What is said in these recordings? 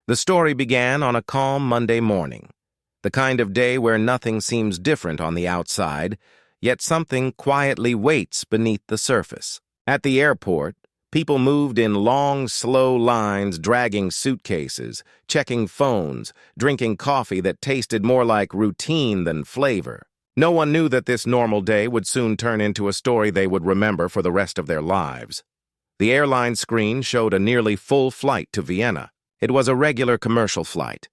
The story began on a calm Monday morning, the kind of day where nothing seems different on the outside, yet something quietly waits beneath the surface. At the airport, people moved in long, slow lines, dragging suitcases, checking phones, drinking coffee that tasted more like routine than flavor. No one knew that this normal day would soon turn into a story they would remember for the rest of their lives. The airline screen showed a nearly full flight to Vienna. It was a regular commercial flight.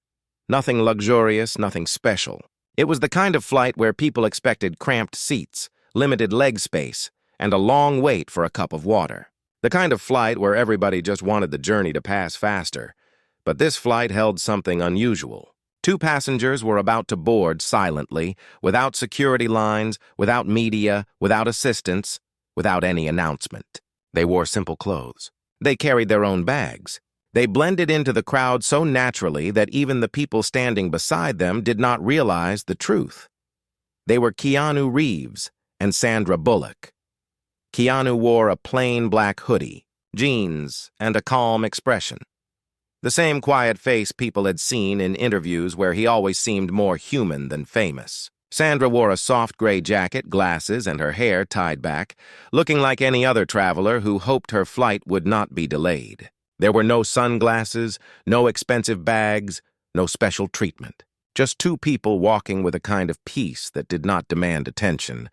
Nothing luxurious, nothing special. It was the kind of flight where people expected cramped seats, limited leg space, and a long wait for a cup of water. The kind of flight where everybody just wanted the journey to pass faster. But this flight held something unusual. Two passengers were about to board silently, without security lines, without media, without assistance, without any announcement. They wore simple clothes. They carried their own bags. They blended into the crowd so naturally that even the people standing beside them did not realize the truth. They were Keanu Reeves and Sandra Bullock. Keanu wore a plain black hoodie, jeans, and a calm expression. The same quiet face people had seen in interviews where he always seemed more human than famous. Sandra wore a soft gray jacket, glasses, and her hair tied back, looking like any other traveler who hoped her flight would not be delayed. There were no sunglasses, no expensive bags, no special treatment. Just two people walking with a kind of peace that did not demand attention.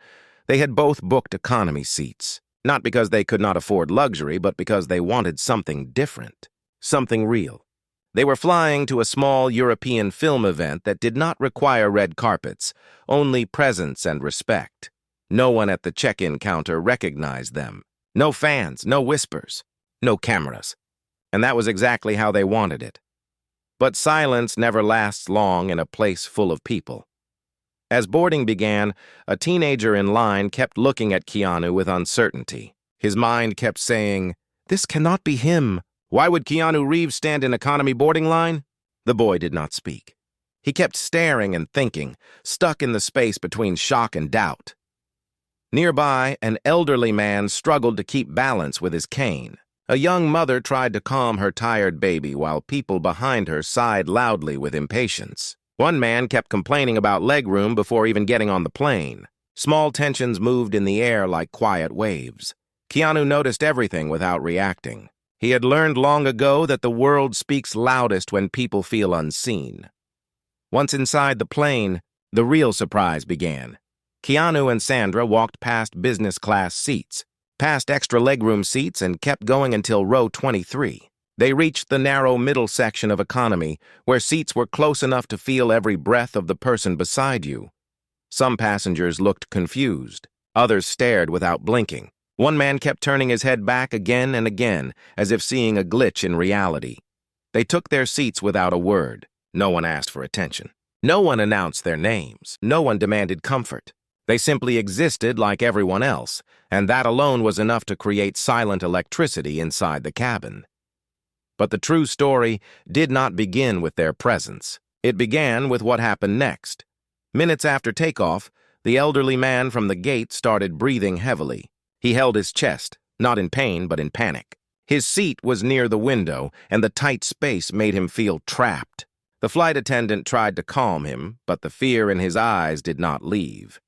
They had both booked economy seats, not because they could not afford luxury, but because they wanted something different, something real. They were flying to a small European film event that did not require red carpets, only presence and respect. No one at the check-in counter recognized them. No fans, no whispers, no cameras. And that was exactly how they wanted it. But silence never lasts long in a place full of people. As boarding began, a teenager in line kept looking at Keanu with uncertainty. His mind kept saying, "This cannot be him. Why would Keanu Reeves stand in economy boarding line?" The boy did not speak. He kept staring and thinking, stuck in the space between shock and doubt. Nearby, an elderly man struggled to keep balance with his cane. A young mother tried to calm her tired baby while people behind her sighed loudly with impatience. One man kept complaining about legroom before even getting on the plane. Small tensions moved in the air like quiet waves. Keanu noticed everything without reacting. He had learned long ago that the world speaks loudest when people feel unseen. Once inside the plane, the real surprise began. Keanu and Sandra walked past business class seats, past extra legroom seats, and kept going until row 23. They reached the narrow middle section of economy, where seats were close enough to feel every breath of the person beside you. Some passengers looked confused. Others stared without blinking. One man kept turning his head back again and again, as if seeing a glitch in reality. They took their seats without a word. No one asked for attention. No one announced their names. No one demanded comfort. They simply existed like everyone else, and that alone was enough to create silent electricity inside the cabin. But the true story did not begin with their presence. It began with what happened next. Minutes after takeoff, the elderly man from the gate started breathing heavily. He held his chest, not in pain but in panic. His seat was near the window, and the tight space made him feel trapped. The flight attendant tried to calm him, but the fear in his eyes did not leave.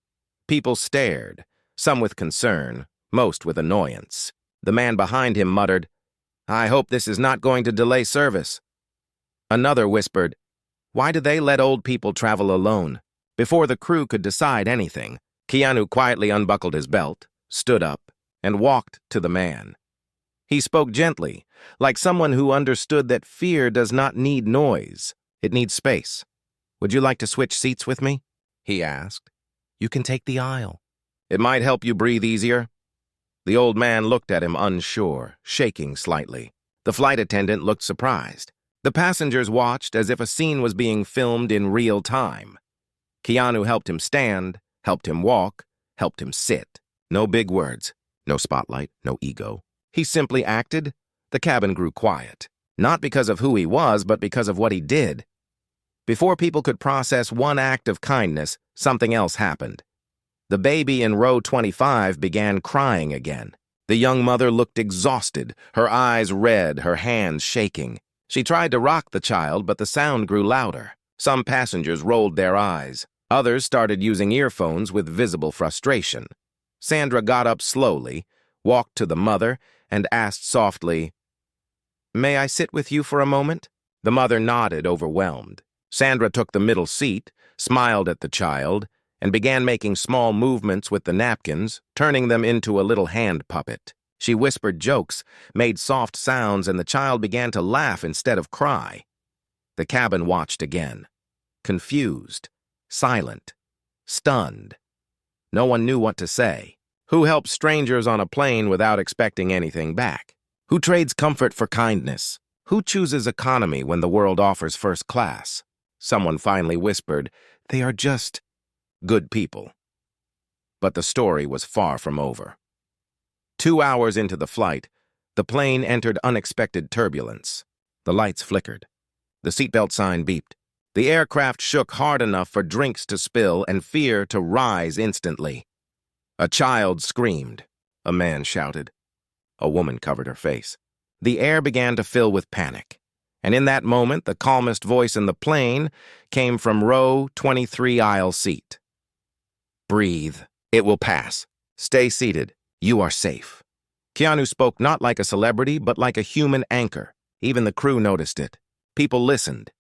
People stared, some with concern, most with annoyance. The man behind him muttered, "I hope this is not going to delay service." Another whispered, "Why do they let old people travel alone?" Before the crew could decide anything, Keanu quietly unbuckled his belt, stood up, and walked to the man. He spoke gently, like someone who understood that fear does not need noise. It needs space. "Would you like to switch seats with me?" he asked. "You can take the aisle. It might help you breathe easier." The old man looked at him unsure, shaking slightly. The flight attendant looked surprised. The passengers watched as if a scene was being filmed in real time. Keanu helped him stand, helped him walk, helped him sit. No big words, no spotlight, no ego. He simply acted. The cabin grew quiet, not because of who he was, but because of what he did. Before people could process one act of kindness, something else happened. The baby in row 25 began crying again. The young mother looked exhausted, her eyes red, her hands shaking. She tried to rock the child, but the sound grew louder. Some passengers rolled their eyes. Others started using earphones with visible frustration. Sandra got up slowly, walked to the mother, and asked softly, "May I sit with you for a moment?" The mother nodded, overwhelmed. Sandra took the middle seat, smiled at the child, and began making small movements with the napkins, turning them into a little hand puppet. She whispered jokes, made soft sounds, and the child began to laugh instead of cry. The cabin watched again. Confused, silent, stunned. No one knew what to say. Who helps strangers on a plane without expecting anything back? Who trades comfort for kindness? Who chooses economy when the world offers first class? Someone finally whispered, "They are just good people." But the story was far from over. 2 hours into the flight, the plane entered unexpected turbulence. The lights flickered. The seatbelt sign beeped. The aircraft shook hard enough for drinks to spill and fear to rise instantly. A child screamed. A man shouted. A woman covered her face. The air began to fill with panic. And in that moment, the calmest voice in the plane came from row 23 aisle seat. "Breathe. It will pass. Stay seated. You are safe." Keanu spoke not like a celebrity, but like a human anchor. Even the crew noticed it. People listened.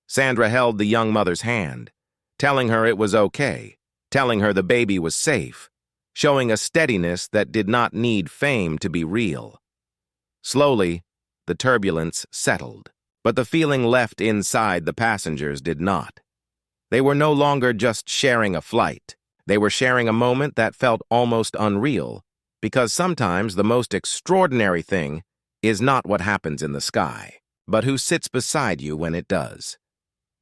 Sandra held the young mother's hand, telling her it was okay, telling her the baby was safe, showing a steadiness that did not need fame to be real. Slowly, the turbulence settled, but the feeling left inside the passengers did not. They were no longer just sharing a flight. They were sharing a moment that felt almost unreal, because sometimes the most extraordinary thing is not what happens in the sky, but who sits beside you when it does.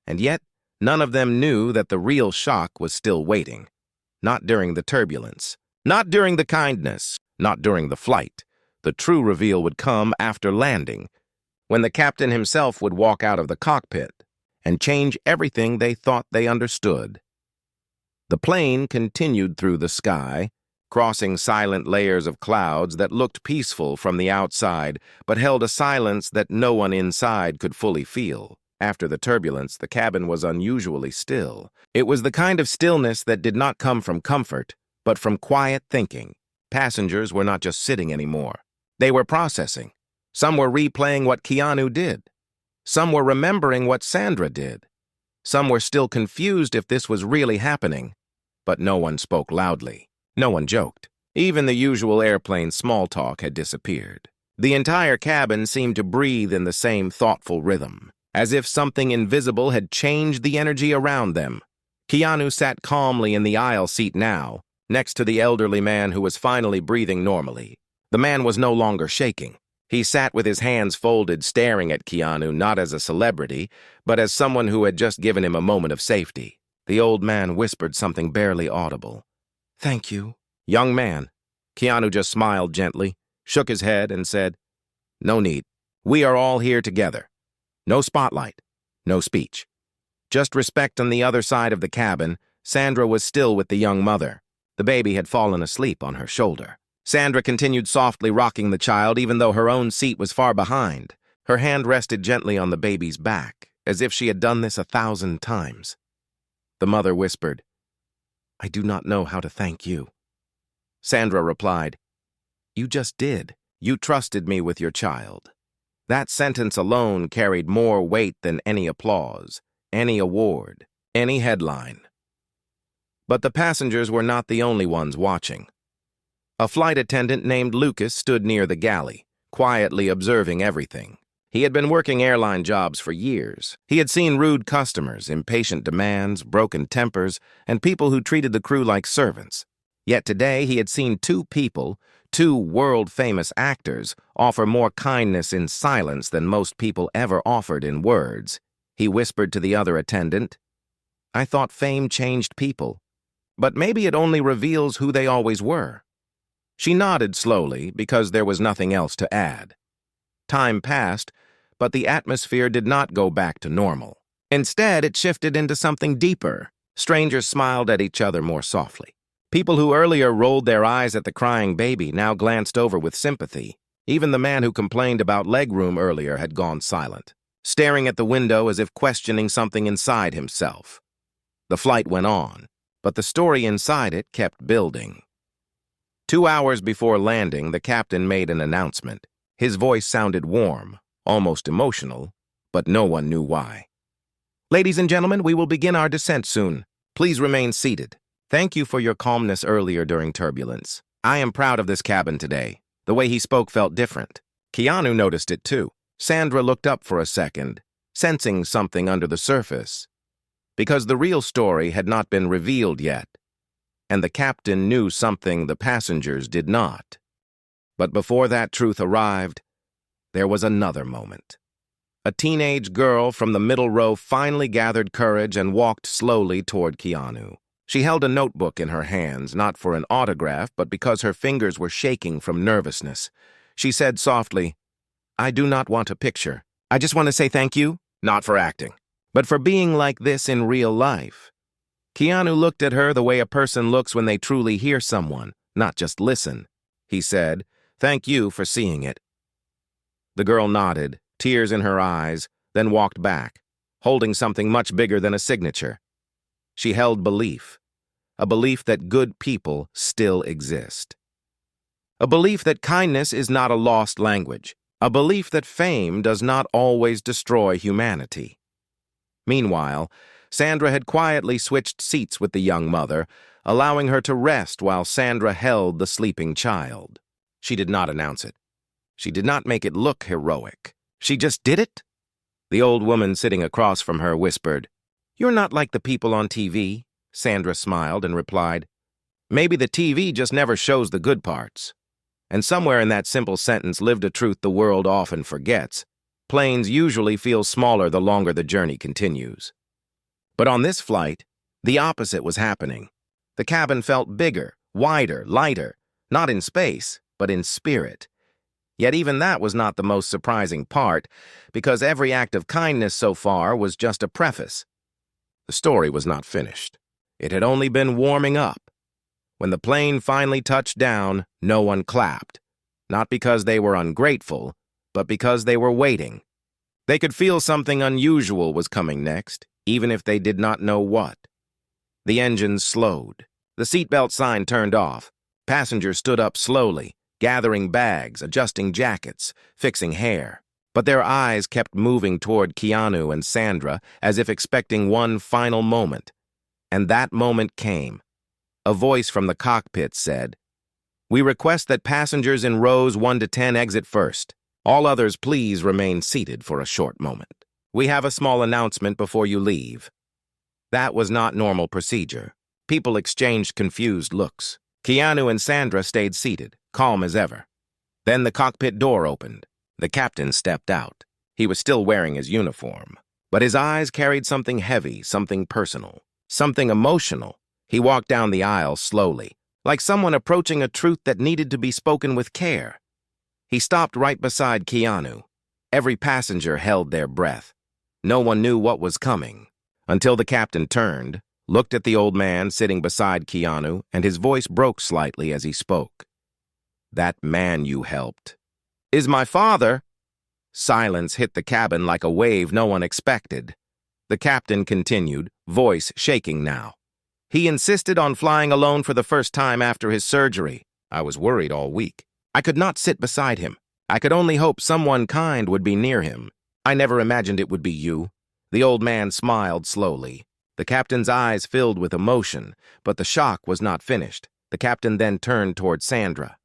And yet, none of them knew that the real shock was still waiting. Not during the turbulence, not during the kindness, not during the flight. The true reveal would come after landing, when the captain himself would walk out of the cockpit and change everything they thought they understood. The plane continued through the sky, crossing silent layers of clouds that looked peaceful from the outside, but held a silence that no one inside could fully feel. After the turbulence, the cabin was unusually still. It was the kind of stillness that did not come from comfort, but from quiet thinking. Passengers were not just sitting anymore. They were processing. Some were replaying what Keanu did. Some were remembering what Sandra did. Some were still confused if this was really happening. But no one spoke loudly. No one joked. Even the usual airplane small talk had disappeared. The entire cabin seemed to breathe in the same thoughtful rhythm, as if something invisible had changed the energy around them. Keanu sat calmly in the aisle seat now, next to the elderly man who was finally breathing normally. The man was no longer shaking. He sat with his hands folded, staring at Keanu not as a celebrity, but as someone who had just given him a moment of safety. The old man whispered something barely audible. "Thank you." "Young man." Keanu just smiled gently, shook his head, and said, "No need. We are all here together. No spotlight, no speech. Just respect." On the other side of the cabin, Sandra was still with the young mother. The baby had fallen asleep on her shoulder. Sandra continued softly rocking the child even though her own seat was far behind. Her hand rested gently on the baby's back, as if she had done this 1,000 times. The mother whispered, "I do not know how to thank you." Sandra replied, "You just did. You trusted me with your child." That sentence alone carried more weight than any applause, any award, any headline. But the passengers were not the only ones watching. A flight attendant named Lucas stood near the galley, quietly observing everything. He had been working airline jobs for years. He had seen rude customers, impatient demands, broken tempers, and people who treated the crew like servants. Yet today he had seen two people, two world-famous actors, offer more kindness in silence than most people ever offered in words. He whispered to the other attendant, "I thought fame changed people, but maybe it only reveals who they always were." She nodded slowly because there was nothing else to add. Time passed, but the atmosphere did not go back to normal. Instead, it shifted into something deeper. Strangers smiled at each other more softly. People who earlier rolled their eyes at the crying baby now glanced over with sympathy. Even the man who complained about legroom earlier had gone silent, staring at the window as if questioning something inside himself. The flight went on, but the story inside it kept building. 2 hours before landing, the captain made an announcement. His voice sounded warm, almost emotional, but no one knew why. "Ladies and gentlemen, we will begin our descent soon. Please remain seated. Thank you for your calmness earlier during turbulence. I am proud of this cabin today." The way he spoke felt different. Keanu noticed it too. Sandra looked up for a second, sensing something under the surface, because the real story had not been revealed yet, and the captain knew something the passengers did not. But before that truth arrived, there was another moment. A teenage girl from the middle row finally gathered courage and walked slowly toward Keanu. She held a notebook in her hands, not for an autograph, but because her fingers were shaking from nervousness. She said softly, "I do not want a picture. I just want to say thank you, not for acting, but for being like this in real life." Keanu looked at her the way a person looks when they truly hear someone, not just listen. He said, "Thank you for seeing it." The girl nodded, tears in her eyes, then walked back, holding something much bigger than a signature. She held belief, a belief that good people still exist. A belief that kindness is not a lost language, a belief that fame does not always destroy humanity. Meanwhile, Sandra had quietly switched seats with the young mother, allowing her to rest while Sandra held the sleeping child. She did not announce it. She did not make it look heroic. She just did it. The old woman sitting across from her whispered, "You're not like the people on TV." Sandra smiled and replied, "Maybe the TV just never shows the good parts." And somewhere in that simple sentence lived a truth the world often forgets. Planes usually feel smaller the longer the journey continues. But on this flight, the opposite was happening. The cabin felt bigger, wider, lighter, not in space, but in spirit. Yet even that was not the most surprising part, because every act of kindness so far was just a preface. The story was not finished. It had only been warming up. When the plane finally touched down, no one clapped. Not because they were ungrateful, but because they were waiting. They could feel something unusual was coming next, even if they did not know what. The engines slowed. The seatbelt sign turned off. Passengers stood up slowly, gathering bags, adjusting jackets, fixing hair. But their eyes kept moving toward Keanu and Sandra as if expecting one final moment. And that moment came. A voice from the cockpit said, "We request that passengers in rows 1 to 10 exit first. All others please remain seated for a short moment. We have a small announcement before you leave." That was not normal procedure. People exchanged confused looks. Keanu and Sandra stayed seated, calm as ever. Then the cockpit door opened. The captain stepped out. He was still wearing his uniform, but his eyes carried something heavy, something personal, something emotional. He walked down the aisle slowly, like someone approaching a truth that needed to be spoken with care. He stopped right beside Keanu. Every passenger held their breath. No one knew what was coming, until the captain turned, looked at the old man sitting beside Keanu, and his voice broke slightly as he spoke. "That man you helped is my father." Silence hit the cabin like a wave no one expected. The captain continued, voice shaking now. "He insisted on flying alone for the first time after his surgery. I was worried all week. I could not sit beside him. I could only hope someone kind would be near him. I never imagined it would be you." The old man smiled slowly. The captain's eyes filled with emotion, but the shock was not finished. The captain then turned toward Sandra.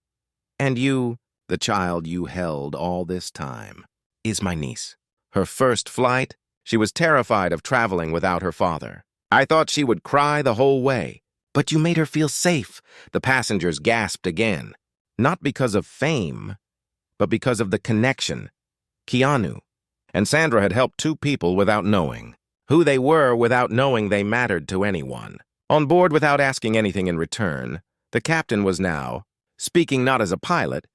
"And you, the child you held all this time, is my niece. Her first flight, she was terrified of traveling without her father. I thought she would cry the whole way. But you made her feel safe." The passengers gasped again. Not because of fame, but because of the connection. Keanu and Sandra had helped two people without knowing. Who they were without knowing they mattered to anyone. On board without asking anything in return, the captain was now, speaking not as a pilot,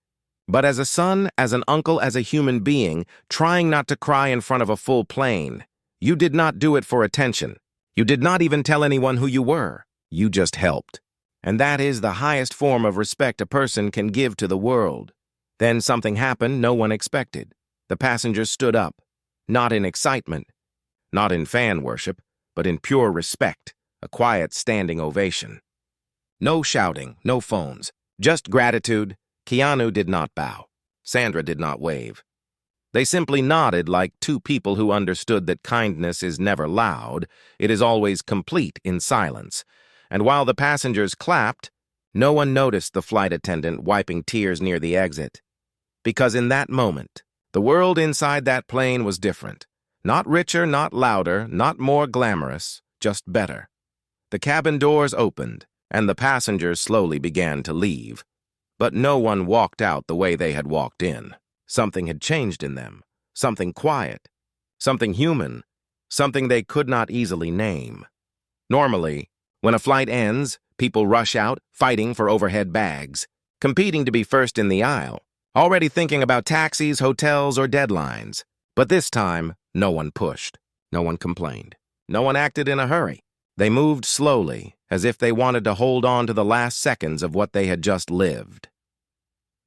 but as a son, as an uncle, as a human being, trying not to cry in front of a full plane. You did not do it for attention. You did not even tell anyone who you were. You just helped. And that is the highest form of respect a person can give to the world. Then something happened no one expected. The passengers stood up, not in excitement, not in fan worship, but in pure respect, a quiet standing ovation. No shouting, no phones, just gratitude. Keanu did not bow. Sandra did not wave. They simply nodded like two people who understood that kindness is never loud, it is always complete in silence. And while the passengers clapped, no one noticed the flight attendant wiping tears near the exit. Because in that moment, the world inside that plane was different. Not richer, not louder, not more glamorous, just better. The cabin doors opened, and the passengers slowly began to leave. But no one walked out the way they had walked in. Something had changed in them, something quiet, something human, something they could not easily name. Normally, when a flight ends, people rush out, fighting for overhead bags, competing to be first in the aisle, already thinking about taxis, hotels, or deadlines. But this time, no one pushed, no one complained, no one acted in a hurry. They moved slowly, as if they wanted to hold on to the last seconds of what they had just lived.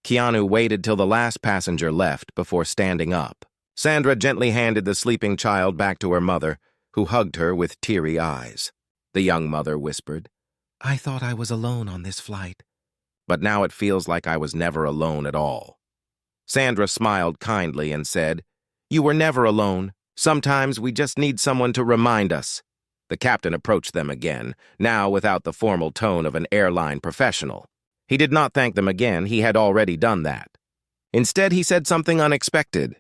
Keanu waited till the last passenger left before standing up. Sandra gently handed the sleeping child back to her mother, who hugged her with teary eyes. The young mother whispered, "I thought I was alone on this flight, but now it feels like I was never alone at all." Sandra smiled kindly and said, "You were never alone. Sometimes we just need someone to remind us." The captain approached them again, now without the formal tone of an airline professional. He did not thank them again, he had already done that. Instead, he said something unexpected.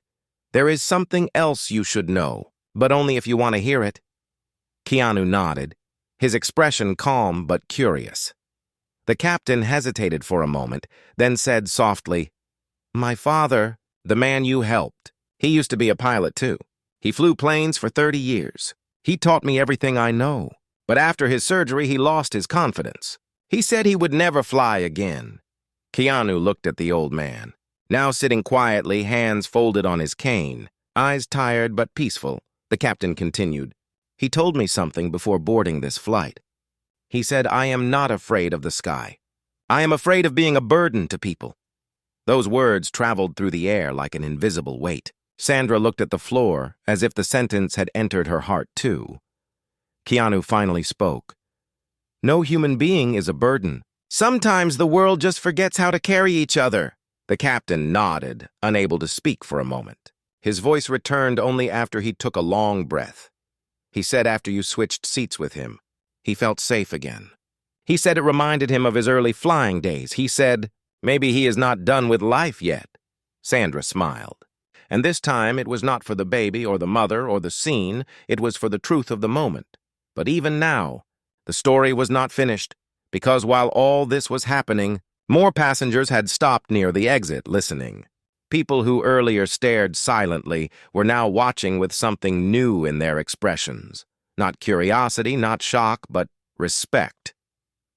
"There is something else you should know, but only if you want to hear it." Keanu nodded, his expression calm but curious. The captain hesitated for a moment, then said softly, "My father, the man you helped, he used to be a pilot too. He flew planes for 30 years. He taught me everything I know, but after his surgery, he lost his confidence. He said he would never fly again." Keanu looked at the old man, now sitting quietly, hands folded on his cane, eyes tired but peaceful. The captain continued, "He told me something before boarding this flight. He said, 'I am not afraid of the sky. I am afraid of being a burden to people.'" Those words traveled through the air like an invisible weight. Sandra looked at the floor as if the sentence had entered her heart too. Keanu finally spoke. "No human being is a burden. Sometimes the world just forgets how to carry each other." The captain nodded, unable to speak for a moment. His voice returned only after he took a long breath. He said after you switched seats with him, he felt safe again. He said it reminded him of his early flying days. He said, maybe he is not done with life yet. Sandra smiled. And this time it was not for the baby or the mother or the scene, it was for the truth of the moment. But even now, the story was not finished, because while all this was happening, more passengers had stopped near the exit listening. People who earlier stared silently were now watching with something new in their expressions. Not curiosity, not shock, but respect.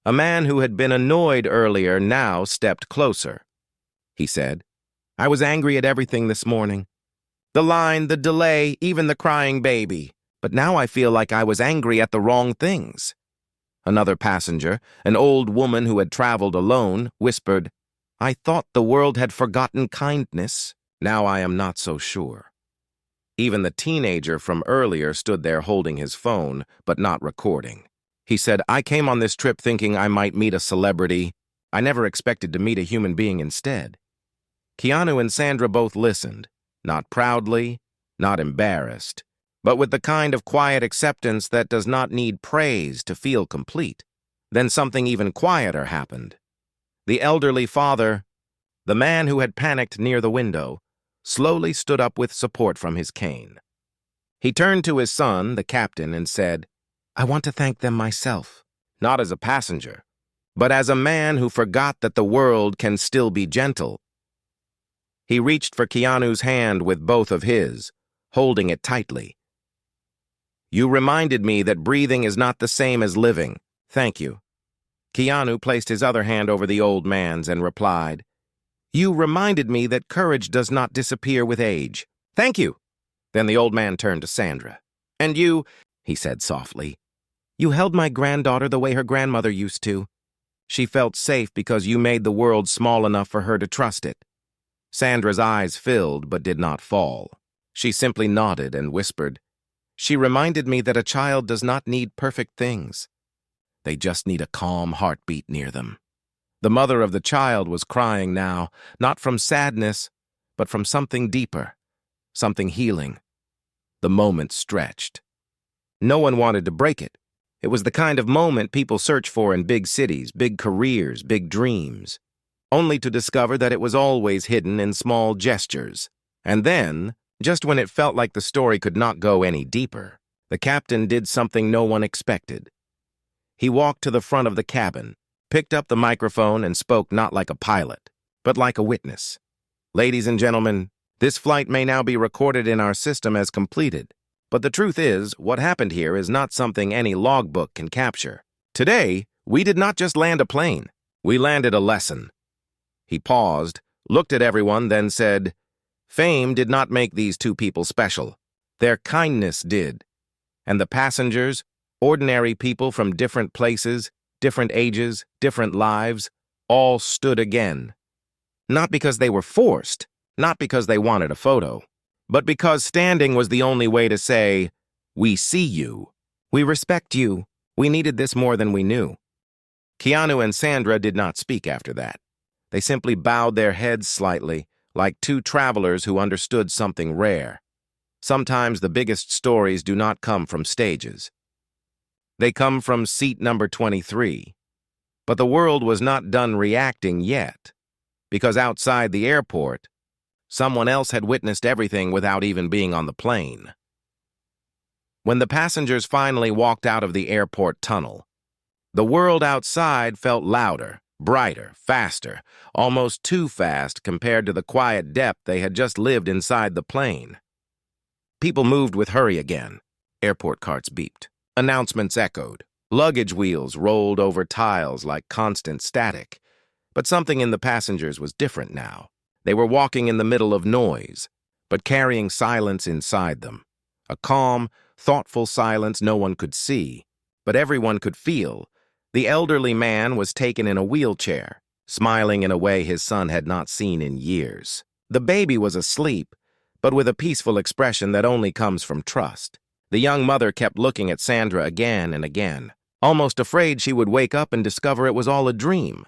A man who had been annoyed earlier now stepped closer. He said, "I was angry at everything this morning. The line, the delay, even the crying baby. But now I feel like I was angry at the wrong things." Another passenger, an old woman who had traveled alone, whispered, "I thought the world had forgotten kindness. Now I am not so sure." Even the teenager from earlier stood there holding his phone, but not recording. He said, "I came on this trip thinking I might meet a celebrity. I never expected to meet a human being instead." Keanu and Sandra both listened, not proudly, not embarrassed, but with the kind of quiet acceptance that does not need praise to feel complete. Then something even quieter happened. The elderly father, the man who had panicked near the window, slowly stood up with support from his cane. He turned to his son, the captain, and said, "I want to thank them myself, not as a passenger, but as a man who forgot that the world can still be gentle." He reached for Keanu's hand with both of his, holding it tightly. "You reminded me that breathing is not the same as living. Thank you." Keanu placed his other hand over the old man's and replied, "You reminded me that courage does not disappear with age. Thank you." Then the old man turned to Sandra. "And you," he said softly, "you held my granddaughter the way her grandmother used to. She felt safe because you made the world small enough for her to trust it." Sandra's eyes filled but did not fall. She simply nodded and whispered, "She reminded me that a child does not need perfect things. They just need a calm heartbeat near them." The mother of the child was crying now, not from sadness, but from something deeper, something healing. The moment stretched. No one wanted to break it. It was the kind of moment people search for in big cities, big careers, big dreams, only to discover that it was always hidden in small gestures. And then, just when it felt like the story could not go any deeper, the captain did something no one expected. He walked to the front of the cabin, picked up the microphone, and spoke not like a pilot, but like a witness. "Ladies and gentlemen, this flight may now be recorded in our system as completed. But the truth is, what happened here is not something any logbook can capture. Today, we did not just land a plane. We landed a lesson." He paused, looked at everyone, then said, "Fame did not make these two people special. Their kindness did. And the passengers, ordinary people from different places, different ages, different lives, all stood again. Not because they were forced, not because they wanted a photo, but because standing was the only way to say, 'We see you. We respect you. We needed this more than we knew.'" Keanu and Sandra did not speak after that. They simply bowed their heads slightly, like two travelers who understood something rare. Sometimes the biggest stories do not come from stages. They come from seat number 23. But the world was not done reacting yet, because outside the airport, someone else had witnessed everything without even being on the plane. When the passengers finally walked out of the airport tunnel, the world outside felt louder, brighter, faster, almost too fast compared to the quiet depth they had just lived inside the plane. People moved with hurry again. Airport carts beeped. Announcements echoed. Luggage wheels rolled over tiles like constant static. But something in the passengers was different now. They were walking in the middle of noise, but carrying silence inside them. A calm, thoughtful silence no one could see, but everyone could feel. The elderly man was taken in a wheelchair, smiling in a way his son had not seen in years. The baby was asleep, but with a peaceful expression that only comes from trust. The young mother kept looking at Sandra again and again, almost afraid she would wake up and discover it was all a dream.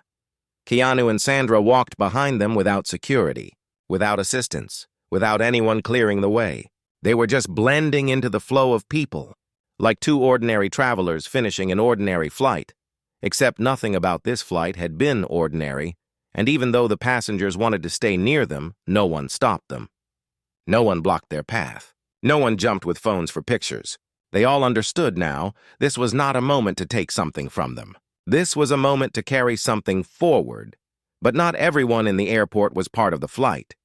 Keanu and Sandra walked behind them without security, without assistance, without anyone clearing the way. They were just blending into the flow of people, like two ordinary travelers finishing an ordinary flight, except nothing about this flight had been ordinary, and even though the passengers wanted to stay near them, no one stopped them. No one blocked their path. No one jumped with phones for pictures. They all understood now this was not a moment to take something from them. This was a moment to carry something forward, but not everyone in the airport was part of the flight.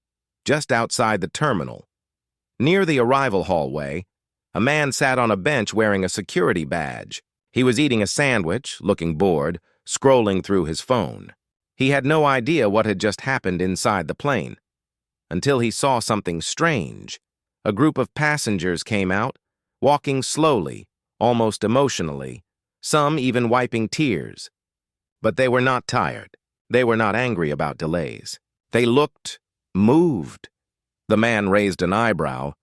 Just outside the terminal, near the arrival hallway, a man sat on a bench wearing a security badge. He was eating a sandwich, looking bored, scrolling through his phone. He had no idea what had just happened inside the plane, until he saw something strange. A group of passengers came out, walking slowly, almost emotionally, some even wiping tears. But they were not tired. They were not angry about delays. They looked moved. The man raised an eyebrow.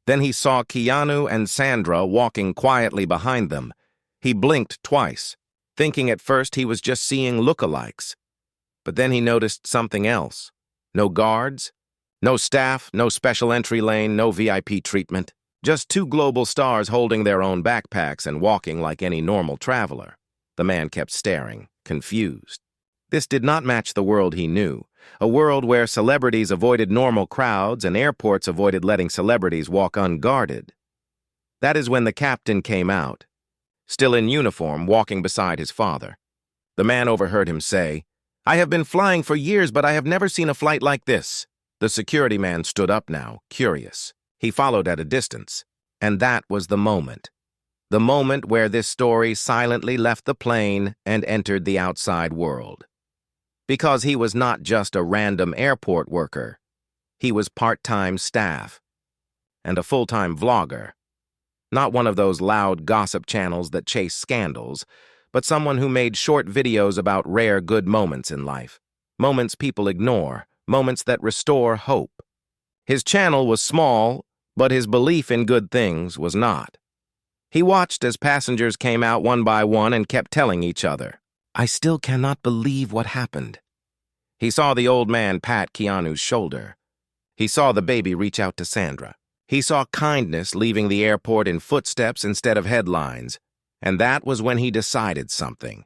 Then he saw Keanu and Sandra walking quietly behind them. He blinked twice, thinking at first he was just seeing lookalikes. But then he noticed something else. No guards, no staff, no special entry lane, no VIP treatment. Just two global stars holding their own backpacks and walking like any normal traveler. The man kept staring, confused. This did not match the world he knew, a world where celebrities avoided normal crowds and airports avoided letting celebrities walk unguarded. That is when the captain came out, still in uniform, walking beside his father. The man overheard him say, "I have been flying for years, but I have never seen a flight like this." The security man stood up now, curious. He followed at a distance, and that was the moment where this story silently left the plane and entered the outside world. Because he was not just a random airport worker, he was part-time staff and a full-time vlogger. Not one of those loud gossip channels that chase scandals, but someone who made short videos about rare good moments in life, moments people ignore, moments that restore hope. His channel was small, but his belief in good things was not. He watched as passengers came out one by one and kept telling each other, "I still cannot believe what happened." He saw the old man pat Keanu's shoulder. He saw the baby reach out to Sandra. He saw kindness leaving the airport in footsteps instead of headlines, and that was when he decided something.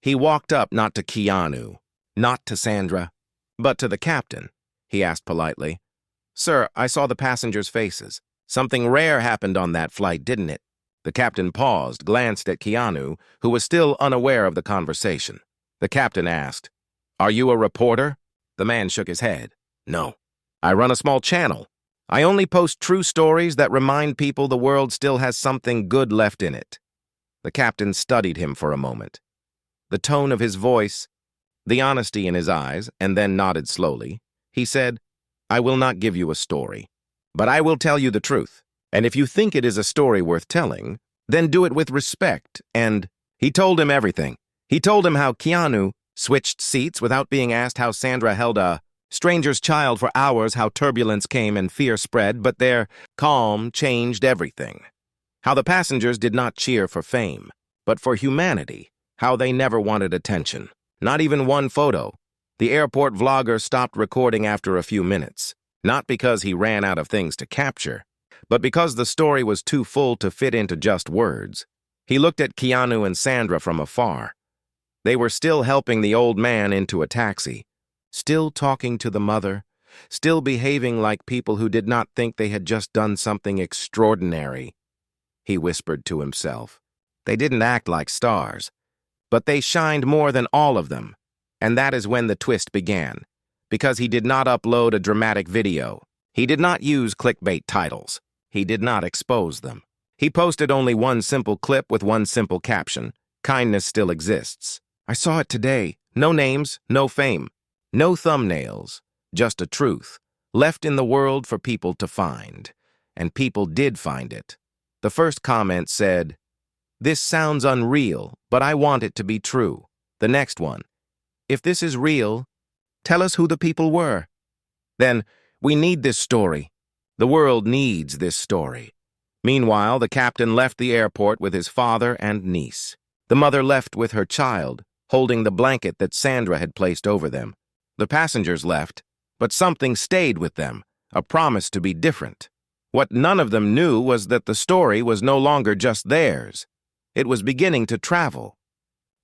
He walked up not to Keanu, not to Sandra, but to the captain. He asked politely, "Sir, I saw the passengers' faces. Something rare happened on that flight, didn't it?" The captain paused, glanced at Keanu, who was still unaware of the conversation. The captain asked, "Are you a reporter?" The man shook his head. "No. I run a small channel. I only post true stories that remind people the world still has something good left in it." The captain studied him for a moment. The tone of his voice, the honesty in his eyes, and then nodded slowly. He said, "I will not give you a story, but I will tell you the truth. And if you think it is a story worth telling, then do it with respect." And he told him everything. He told him how Keanu switched seats without being asked, how Sandra held a stranger's child for hours, how turbulence came and fear spread, but their calm changed everything. How the passengers did not cheer for fame, but for humanity, how they never wanted attention. Not even one photo. The airport vlogger stopped recording after a few minutes, not because he ran out of things to capture, but because the story was too full to fit into just words. He looked at Keanu and Sandra from afar. They were still helping the old man into a taxi, still talking to the mother, still behaving like people who did not think they had just done something extraordinary. He whispered to himself. They didn't act like stars, but they shined more than all of them. And that is when the twist began, because he did not upload a dramatic video. He did not use clickbait titles. He did not expose them. He posted only one simple clip with one simple caption: "Kindness still exists." I saw it today. No names, no fame, no thumbnails, just a truth, left in the world for people to find. And people did find it. The first comment said, "This sounds unreal, but I want it to be true." The next one, "If this is real, tell us who the people were." Then, "We need this story. The world needs this story." Meanwhile, the captain left the airport with his father and niece. The mother left with her child, holding the blanket that Sandra had placed over them. The passengers left, but something stayed with them, a promise to be different. What none of them knew was that the story was no longer just theirs. It was beginning to travel.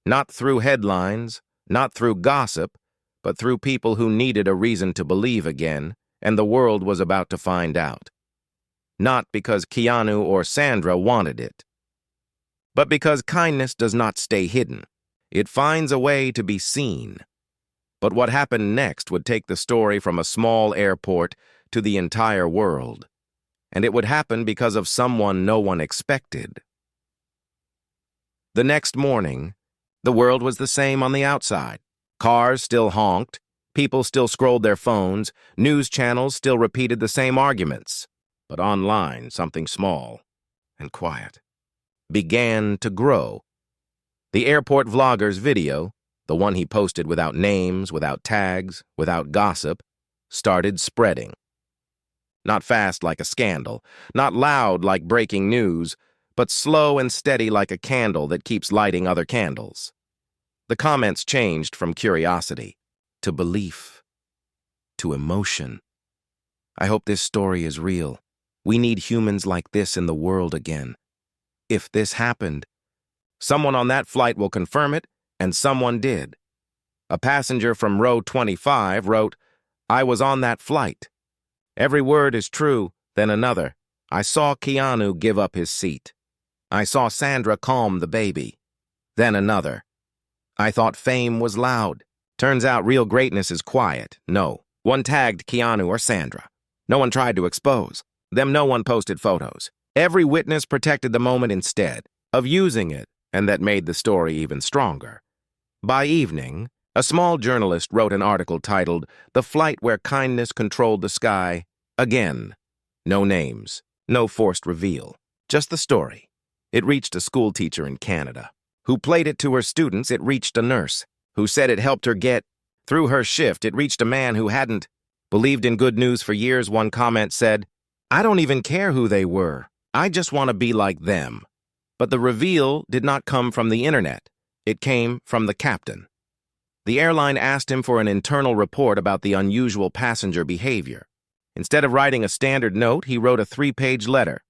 Not through headlines, not through gossip, but through people who needed a reason to believe again, and the world was about to find out. Not because Keanu or Sandra wanted it, but because kindness does not stay hidden. It finds a way to be seen. But what happened next would take the story from a small airport to the entire world. And it would happen because of someone no one expected. The next morning, the world was the same on the outside. Cars still honked, people still scrolled their phones, news channels still repeated the same arguments. But online, something small and quiet began to grow. The airport vlogger's video, the one he posted without names, without tags, without gossip, started spreading. Not fast like a scandal, not loud like breaking news, but slow and steady like a candle that keeps lighting other candles. The comments changed from curiosity to belief to emotion. I hope this story is real. We need humans like this in the world again. If this happened, someone on that flight will confirm it, and someone did. A passenger from row 25 wrote, "I was on that flight." Every word is true, then another. "I saw Keanu give up his seat." "I saw Sandra calm the baby." Then another. "I thought fame was loud. Turns out real greatness is quiet." No one tagged Keanu or Sandra. No one tried to expose them. No one posted photos. Every witness protected the moment instead of using it, and that made the story even stronger. By evening, a small journalist wrote an article titled, "The Flight Where Kindness Controlled the Sky." Again, no names, no forced reveal, just the story. It reached a school teacher in Canada, who played it to her students. It reached a nurse, who said it helped her get through her shift. It reached a man who hadn't Believed in good news for years, one comment said, "I don't even care who they were. I just want to be like them." But the reveal did not come from the internet. It came from the captain. The airline asked him for an internal report about the unusual passenger behavior. Instead of writing a standard note, he wrote a 3-page letter.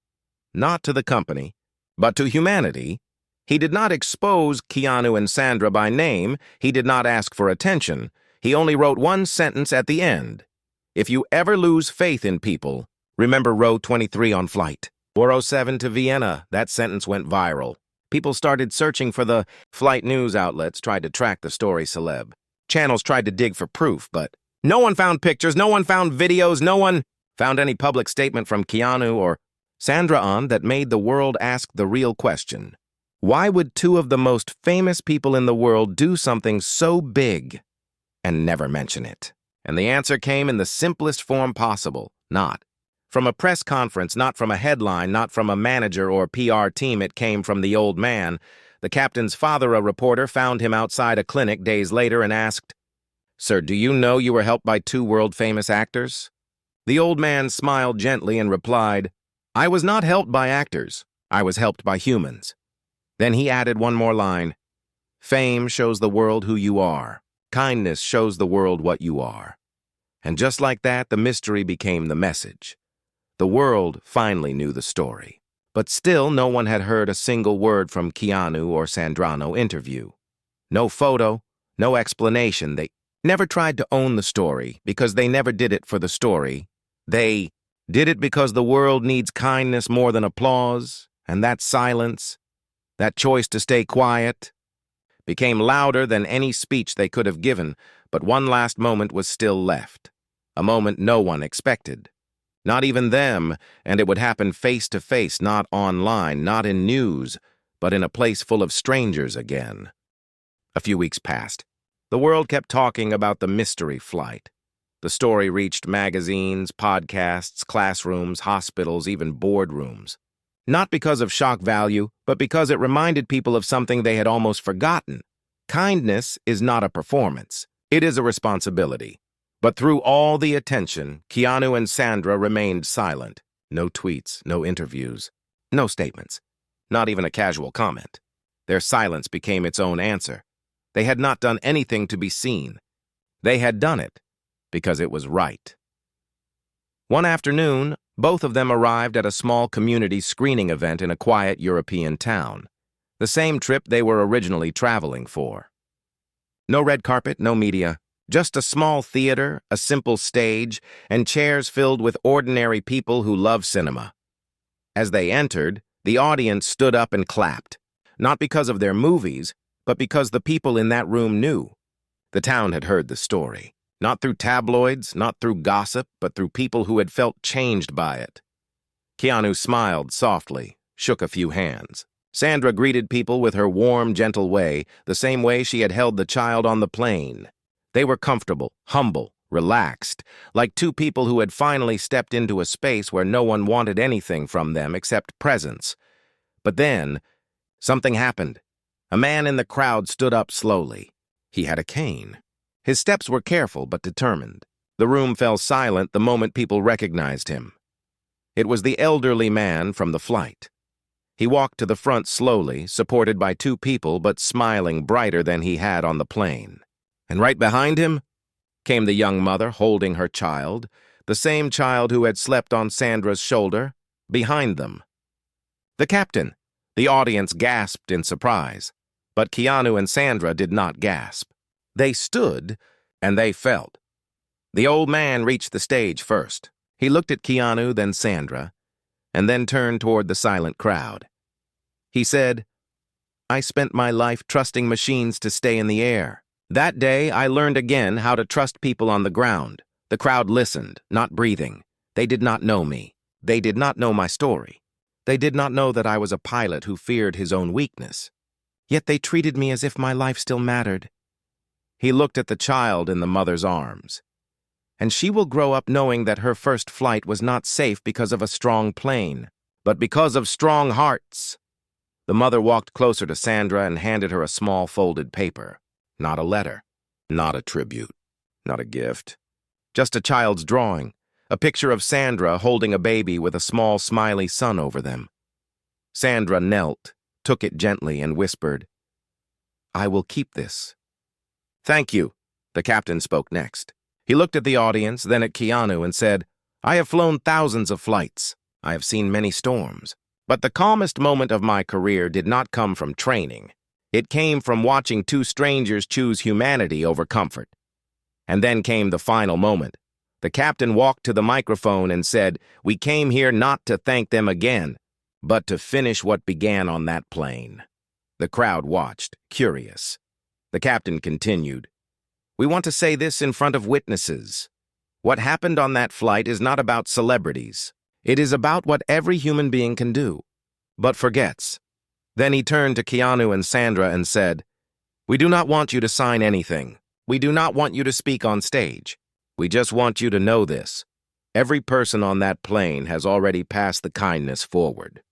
Not to the company, but to humanity. He did not expose Keanu and Sandra by name. He did not ask for attention. He only wrote one sentence at the end. "If you ever lose faith in people, remember row 23 on flight 407 to Vienna." That sentence went viral. People started searching for the flight news outlets, tried to track the story celeb. Channels tried to dig for proof, but no one found pictures, no one found videos, no one found any public statement from Keanu or Sandra on that made the world ask the real question. Why would two of the most famous people in the world do something so big and never mention it? And the answer came in the simplest form possible. Not from a press conference, not from a headline, not from a manager or PR team. It came from the old man. The captain's father, a reporter, found him outside a clinic days later and asked, "Sir, do you know you were helped by two world-famous actors?" The old man smiled gently and replied, "I was not helped by actors. I was helped by humans." Then he added one more line. "Fame shows the world who you are. Kindness shows the world what you are." And just like that, the mystery became the message. The world finally knew the story. But still, no one had heard a single word from Keanu or Sandrano interview. No photo, no explanation. They never tried to own the story because they never did it for the story. They did it because the world needs kindness more than applause, and that silence, that choice to stay quiet, became louder than any speech they could have given. But one last moment was still left, a moment no one expected. Not even them, and it would happen face to face, not online, not in news, but in a place full of strangers again. A few weeks passed. The world kept talking about the mystery flight. The story reached magazines, podcasts, classrooms, hospitals, even boardrooms. Not because of shock value, but because it reminded people of something they had almost forgotten. Kindness is not a performance. It is a responsibility. But through all the attention, Keanu and Sandra remained silent. No tweets, no interviews, no statements, not even a casual comment. Their silence became its own answer. They had not done anything to be seen. They had done it because it was right. One afternoon, both of them arrived at a small community screening event in a quiet European town, the same trip they were originally traveling for. No red carpet, no media. Just a small theater, a simple stage, and chairs filled with ordinary people who love cinema. As they entered, the audience stood up and clapped, not because of their movies, but because the people in that room knew. The town had heard the story, not through tabloids, not through gossip, but through people who had felt changed by it. Keanu smiled softly, shook a few hands. Sandra greeted people with her warm, gentle way, the same way she had held the child on the plane. They were comfortable, humble, relaxed, like two people who had finally stepped into a space where no one wanted anything from them except presence. But then, something happened. A man in the crowd stood up slowly. He had a cane. His steps were careful but determined. The room fell silent the moment people recognized him. It was the elderly man from the flight. He walked to the front slowly, supported by two people but smiling brighter than he had on the plane. And right behind him came the young mother holding her child, the same child who had slept on Sandra's shoulder, behind them. The captain. The audience gasped in surprise, but Keanu and Sandra did not gasp. They stood, and they felt. The old man reached the stage first. He looked at Keanu, then Sandra, and then turned toward the silent crowd. He said, "I spent my life trusting machines to stay in the air. That day, I learned again how to trust people on the ground." The crowd listened, not breathing. They did not know me. They did not know my story. They did not know that I was a pilot who feared his own weakness. Yet they treated me as if my life still mattered. He looked at the child in the mother's arms. And she will grow up knowing that her first flight was not safe because of a strong plane, but because of strong hearts. The mother walked closer to Sandra and handed her a small folded paper. Not a letter, not a tribute, not a gift. Just a child's drawing, a picture of Sandra holding a baby with a small, smiley sun over them. Sandra knelt, took it gently, and whispered, "I will keep this." "Thank you," the captain spoke next. He looked at the audience, then at Keanu, and said, "I have flown thousands of flights. I have seen many storms. But the calmest moment of my career did not come from training. It came from watching two strangers choose humanity over comfort." And then came the final moment. The captain walked to the microphone and said, "We came here not to thank them again, but to finish what began on that plane." The crowd watched, curious. The captain continued, "We want to say this in front of witnesses. What happened on that flight is not about celebrities. It is about what every human being can do, but forgets." Then he turned to Keanu and Sandra and said, "We do not want you to sign anything. We do not want you to speak on stage. We just want you to know this. Every person on that plane has already passed the kindness forward.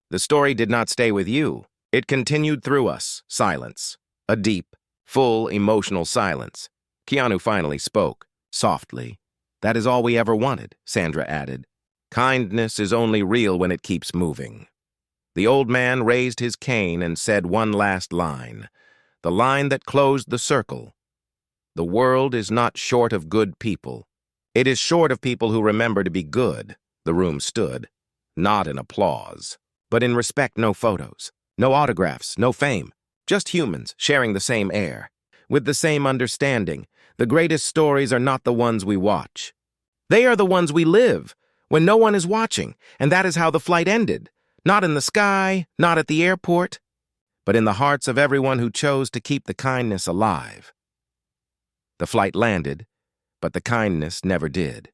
The story did not stay with you. It continued through us." Silence. A deep, full, emotional silence. Keanu finally spoke, softly. "That is all we ever wanted," Sandra added. "Kindness is only real when it keeps moving." The old man raised his cane and said one last line, the line that closed the circle. "The world is not short of good people. It is short of people who remember to be good." The room stood, not in applause, but in respect. No photos, no autographs, no fame, just humans sharing the same air, with the same understanding. The greatest stories are not the ones we watch. They are the ones we live, when no one is watching, and that is how the flight ended. Not in the sky, not at the airport, but in the hearts of everyone who chose to keep the kindness alive. The flight landed, but the kindness never did.